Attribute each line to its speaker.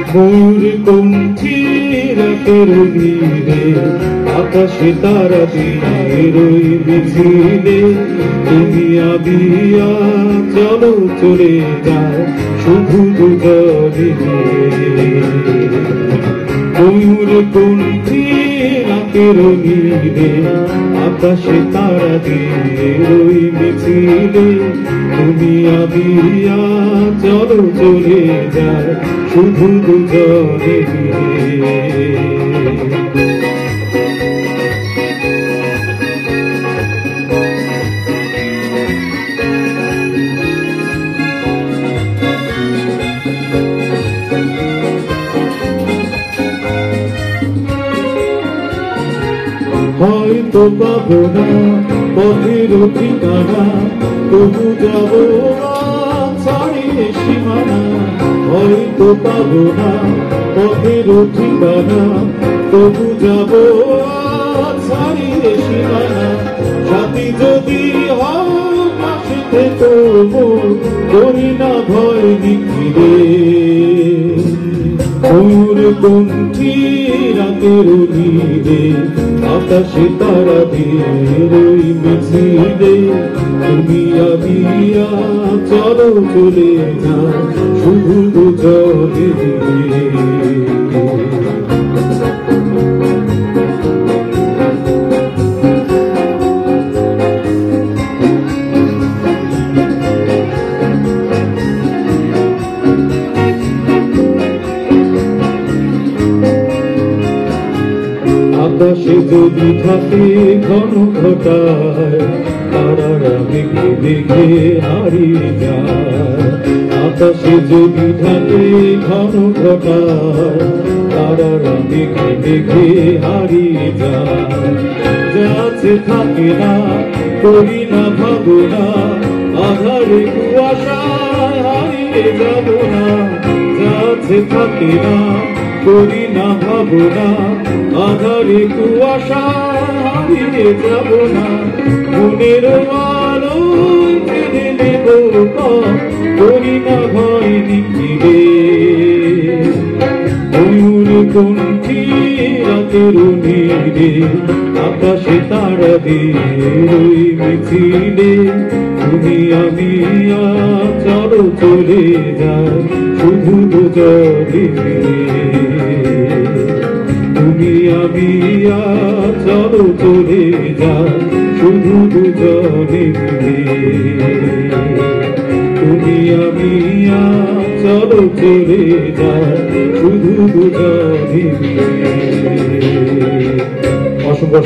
Speaker 1: ময়ূর কণ্ঠী রাতের নীরে আকাশে তারা দিনের ওই মিছিলে তুমি আবিয়া চলো চলে যায় শুধু দুজনে ময়ূর কণ্ঠী রাতের নীরে আকাশে তারা দিনের ওই মিছিলে তুমি আবিয়া চলো চলে যায় শুধু দুজনে হয়তো পাবো না পথের ঠিকানা তবু যাবো ছাড়িয়ে সীমানা হয়তো পাবো না পথের ঠিকানা তবু যাবো ছাড়িয়ে সীমানা সাথী যদি হয় পাশে থেকো করি না ভয় নিখিরে ময়ূর কণ্ঠী রাতের নীরে আকাশে তারা দিনের ওই মিছিলে তুমি আবিয়া চলো চলে যা শুধু দুজনে আকাশে যদি থাকে ঘন ঘটায় তারারা মেঘে মেঘে হারিয়ে যায় আকাশে যদি থাকে ঘন ঘটায় তারারা মেঘে মেঘে হারিয়ে যায় যাচ্ছে থাকে না করি না ভাবনা আধারে কুয়াশায় হারিয়ে যাব না যাচ্ছে থাকে না করি না ভাবনা আধারে কুয়াশা হারিয়ে যাব না মনের আলো ছেড়ে নেব করি না ভয় নিখিরে ময়ূর কণ্ঠী রাতের নীরে আকাশে তারা দিনের ওই মিছিলে তুমি আমি চলো চলে যায় শুধু দুজনে তুমি আমি চলো চলে যায় শুধু দুজনে তুমি আমি চলো চলে যায় শুধু দুজনে অসংখ্য